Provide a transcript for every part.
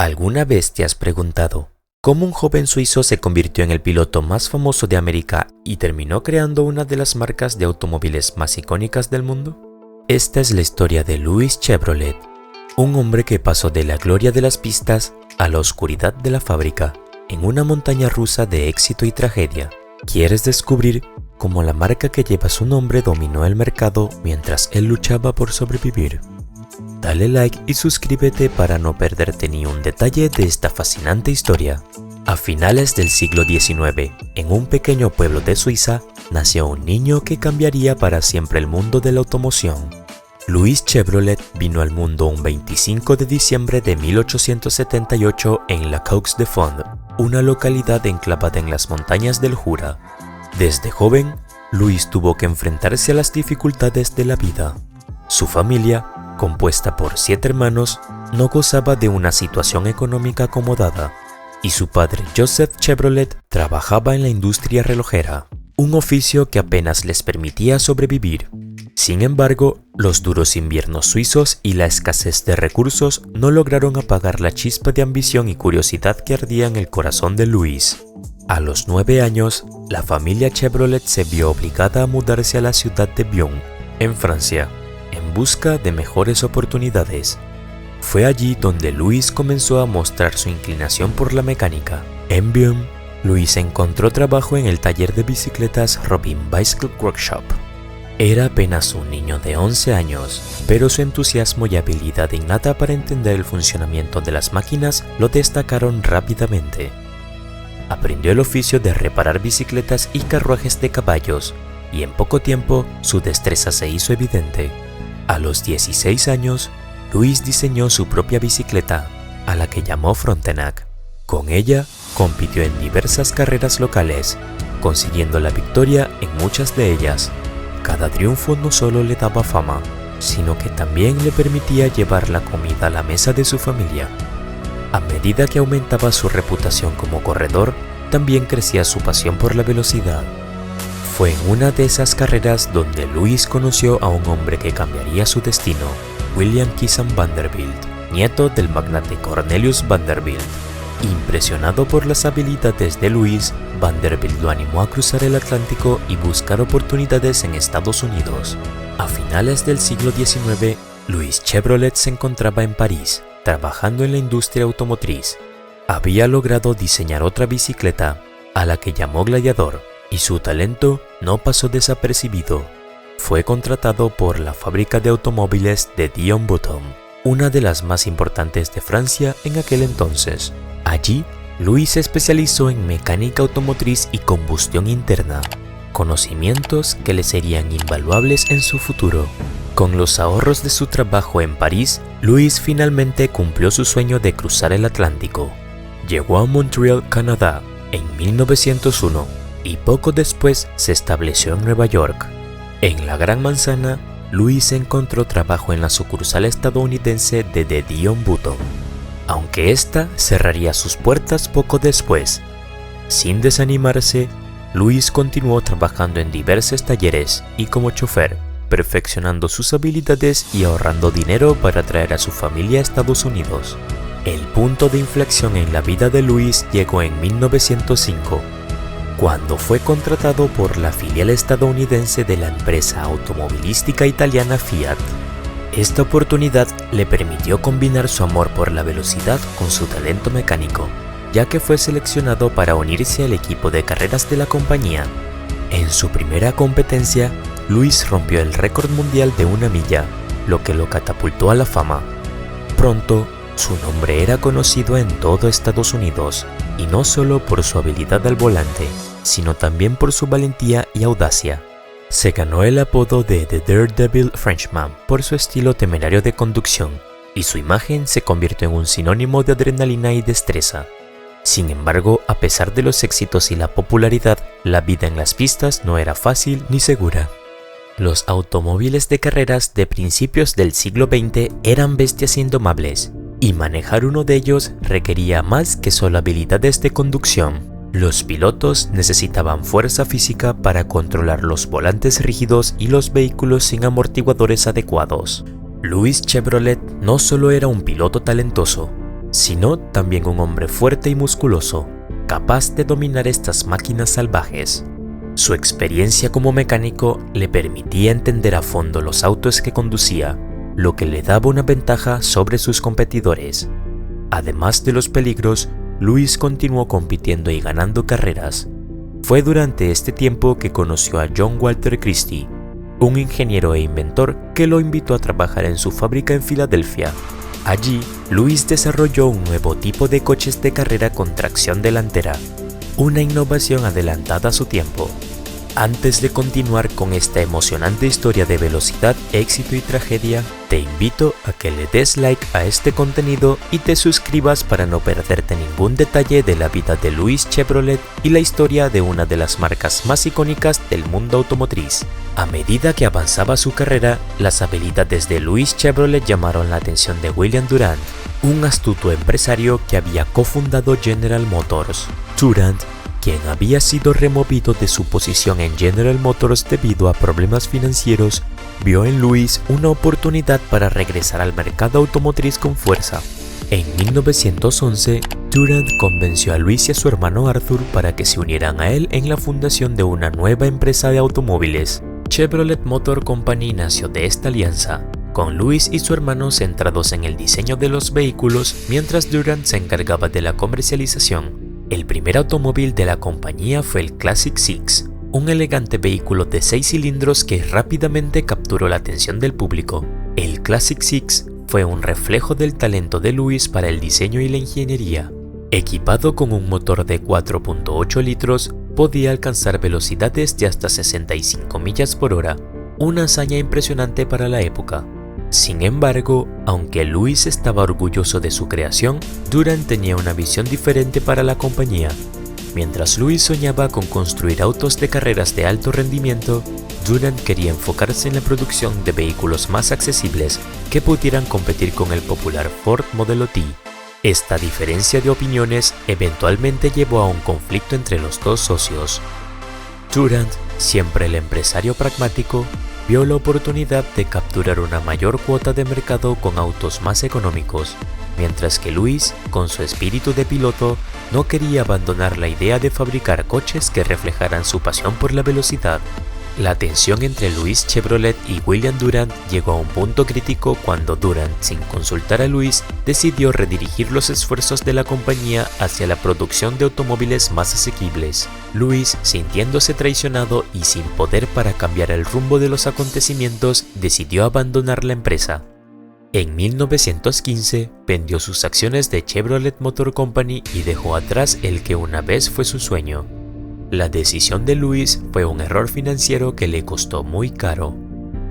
¿Alguna vez te has preguntado cómo un joven suizo se convirtió en el piloto más famoso de América y terminó creando una de las marcas de automóviles más icónicas del mundo? Esta es la historia de Louis Chevrolet, un hombre que pasó de la gloria de las pistas a la oscuridad de la fábrica, en una montaña rusa de éxito y tragedia. ¿Quieres descubrir cómo la marca que lleva su nombre dominó el mercado mientras él luchaba por sobrevivir? Dale like y suscríbete para no perderte ni un detalle de esta fascinante historia. A finales del siglo XIX, en un pequeño pueblo de Suiza, nació un niño que cambiaría para siempre el mundo de la automoción. Louis Chevrolet vino al mundo un 25 de diciembre de 1878 en La Caux-de-Fonds, una localidad enclavada en las montañas del Jura. Desde joven, Louis tuvo que enfrentarse a las dificultades de la vida. Su familia, compuesta por 7 hermanos, no gozaba de una situación económica acomodada, y su padre Joseph Chevrolet trabajaba en la industria relojera, un oficio que apenas les permitía sobrevivir. Sin embargo, los duros inviernos suizos y la escasez de recursos no lograron apagar la chispa de ambición y curiosidad que ardía en el corazón de Louis. A los 9 años, la familia Chevrolet se vio obligada a mudarse a la ciudad de Bion, en Francia, en busca de mejores oportunidades. Fue allí donde Louis comenzó a mostrar su inclinación por la mecánica. En Bion, Louis encontró trabajo en el taller de bicicletas Robin Bicycle Workshop. Era apenas un niño de 11 años, pero su entusiasmo y habilidad innata para entender el funcionamiento de las máquinas lo destacaron rápidamente. Aprendió el oficio de reparar bicicletas y carruajes de caballos, y en poco tiempo su destreza se hizo evidente. A los 16 años, Louis diseñó su propia bicicleta, a la que llamó Frontenac. Con ella, compitió en diversas carreras locales, consiguiendo la victoria en muchas de ellas. Cada triunfo no solo le daba fama, sino que también le permitía llevar la comida a la mesa de su familia. A medida que aumentaba su reputación como corredor, también crecía su pasión por la velocidad. Fue en una de esas carreras donde Louis conoció a un hombre que cambiaría su destino, William Kissam Vanderbilt, nieto del magnate Cornelius Vanderbilt. Impresionado por las habilidades de Louis, Vanderbilt lo animó a cruzar el Atlántico y buscar oportunidades en Estados Unidos. A finales del siglo XIX, Louis Chevrolet se encontraba en París, trabajando en la industria automotriz. Había logrado diseñar otra bicicleta, a la que llamó Gladiador, y su talento no pasó desapercibido. Fue contratado por la fábrica de automóviles de Dion-Bouton, una de las más importantes de Francia en aquel entonces. Allí, Louis se especializó en mecánica automotriz y combustión interna, conocimientos que le serían invaluables en su futuro. Con los ahorros de su trabajo en París, Louis finalmente cumplió su sueño de cruzar el Atlántico. Llegó a Montreal, Canadá, en 1901, y poco después se estableció en Nueva York. En la Gran Manzana, Louis encontró trabajo en la sucursal estadounidense de The Dion-Bouton, aunque ésta cerraría sus puertas poco después. Sin desanimarse, Louis continuó trabajando en diversos talleres y como chofer, perfeccionando sus habilidades y ahorrando dinero para traer a su familia a Estados Unidos. El punto de inflexión en la vida de Louis llegó en 1905, cuando fue contratado por la filial estadounidense de la empresa automovilística italiana Fiat. Esta oportunidad le permitió combinar su amor por la velocidad con su talento mecánico, ya que fue seleccionado para unirse al equipo de carreras de la compañía. En su primera competencia, Louis rompió el récord mundial de 1 milla, lo que lo catapultó a la fama. Pronto, su nombre era conocido en todo Estados Unidos, y no solo por su habilidad al volante, sino también por su valentía y audacia. Se ganó el apodo de The Daredevil Frenchman por su estilo temerario de conducción, y su imagen se convirtió en un sinónimo de adrenalina y destreza. Sin embargo, a pesar de los éxitos y la popularidad, la vida en las pistas no era fácil ni segura. Los automóviles de carreras de principios del siglo XX eran bestias indomables, y manejar uno de ellos requería más que solo habilidades de conducción. Los pilotos necesitaban fuerza física para controlar los volantes rígidos y los vehículos sin amortiguadores adecuados. Louis Chevrolet no solo era un piloto talentoso, sino también un hombre fuerte y musculoso, capaz de dominar estas máquinas salvajes. Su experiencia como mecánico le permitía entender a fondo los autos que conducía, lo que le daba una ventaja sobre sus competidores. Además de los peligros, Lewis continuó compitiendo y ganando carreras. Fue durante este tiempo que conoció a John Walter Christie, un ingeniero e inventor que lo invitó a trabajar en su fábrica en Filadelfia. Allí, Lewis desarrolló un nuevo tipo de coches de carrera con tracción delantera, una innovación adelantada a su tiempo. Antes de continuar con esta emocionante historia de velocidad, éxito y tragedia, te invito a que le des like a este contenido y te suscribas para no perderte ningún detalle de la vida de Lewis Chevrolet y la historia de una de las marcas más icónicas del mundo automotriz. A medida que avanzaba su carrera, las habilidades de Lewis Chevrolet llamaron la atención de William Durant, un astuto empresario que había cofundado General Motors. Durant, quien había sido removido de su posición en General Motors debido a problemas financieros, vio en Lewis una oportunidad para regresar al mercado automotriz con fuerza. En 1911, Durant convenció a Lewis y a su hermano Arthur para que se unieran a él en la fundación de una nueva empresa de automóviles. Chevrolet Motor Company nació de esta alianza, con Lewis y su hermano centrados en el diseño de los vehículos mientras Durant se encargaba de la comercialización. El primer automóvil de la compañía fue el Classic Six, un elegante vehículo de 6 cilindros que rápidamente capturó la atención del público. El Classic Six fue un reflejo del talento de Lewis para el diseño y la ingeniería. Equipado con un motor de 4.8 litros, podía alcanzar velocidades de hasta 65 millas por hora, una hazaña impresionante para la época. Sin embargo, aunque Lewis estaba orgulloso de su creación, Durant tenía una visión diferente para la compañía. Mientras Lewis soñaba con construir autos de carreras de alto rendimiento, Durant quería enfocarse en la producción de vehículos más accesibles que pudieran competir con el popular Ford Model T. Esta diferencia de opiniones eventualmente llevó a un conflicto entre los dos socios. Durant, siempre el empresario pragmático, vio la oportunidad de capturar una mayor cuota de mercado con autos más económicos, mientras que Lewis, con su espíritu de piloto, no quería abandonar la idea de fabricar coches que reflejaran su pasión por la velocidad. La tensión entre Lewis Chevrolet y William Durant llegó a un punto crítico cuando Durant, sin consultar a Lewis, decidió redirigir los esfuerzos de la compañía hacia la producción de automóviles más asequibles. Lewis, sintiéndose traicionado y sin poder para cambiar el rumbo de los acontecimientos, decidió abandonar la empresa. En 1915, vendió sus acciones de Chevrolet Motor Company y dejó atrás el que una vez fue su sueño. La decisión de Lewis fue un error financiero que le costó muy caro.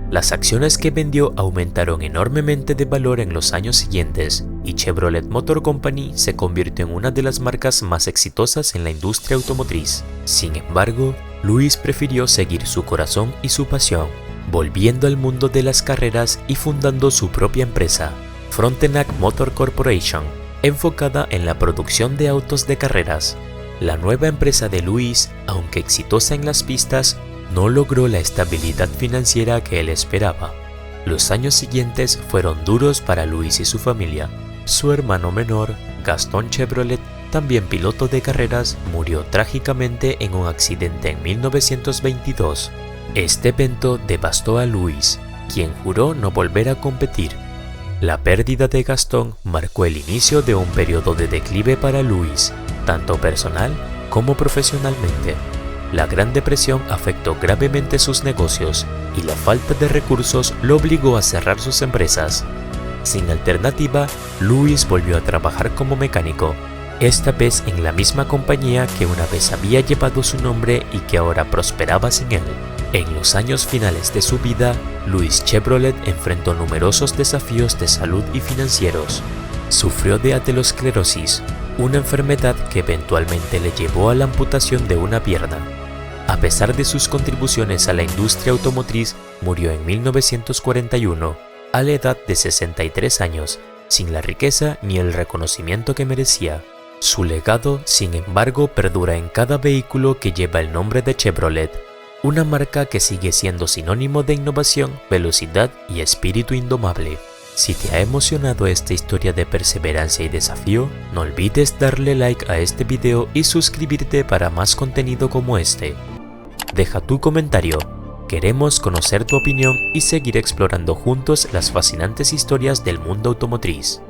Las acciones que vendió aumentaron enormemente de valor en los años siguientes y Chevrolet Motor Company se convirtió en una de las marcas más exitosas en la industria automotriz. Sin embargo, Lewis prefirió seguir su corazón y su pasión, volviendo al mundo de las carreras y fundando su propia empresa, Frontenac Motor Corporation, enfocada en la producción de autos de carreras. La nueva empresa de Lewis, aunque exitosa en las pistas, no logró la estabilidad financiera que él esperaba. Los años siguientes fueron duros para Lewis y su familia. Su hermano menor, Gaston Chevrolet, también piloto de carreras, murió trágicamente en un accidente en 1922. Este evento devastó a Lewis, quien juró no volver a competir. La pérdida de Gaston marcó el inicio de un periodo de declive para Lewis, tanto personal como profesionalmente. La Gran Depresión afectó gravemente sus negocios y la falta de recursos lo obligó a cerrar sus empresas. Sin alternativa, Lewis volvió a trabajar como mecánico, esta vez en la misma compañía que una vez había llevado su nombre y que ahora prosperaba sin él. En los años finales de su vida, Lewis Chevrolet enfrentó numerosos desafíos de salud y financieros. Sufrió de aterosclerosis, una enfermedad que eventualmente le llevó a la amputación de una pierna. A pesar de sus contribuciones a la industria automotriz, murió en 1941, a la edad de 63 años, sin la riqueza ni el reconocimiento que merecía. Su legado, sin embargo, perdura en cada vehículo que lleva el nombre de Chevrolet, una marca que sigue siendo sinónimo de innovación, velocidad y espíritu indomable. Si te ha emocionado esta historia de perseverancia y desafío, no olvides darle like a este video y suscribirte para más contenido como este. Deja tu comentario, queremos conocer tu opinión y seguir explorando juntos las fascinantes historias del mundo automotriz.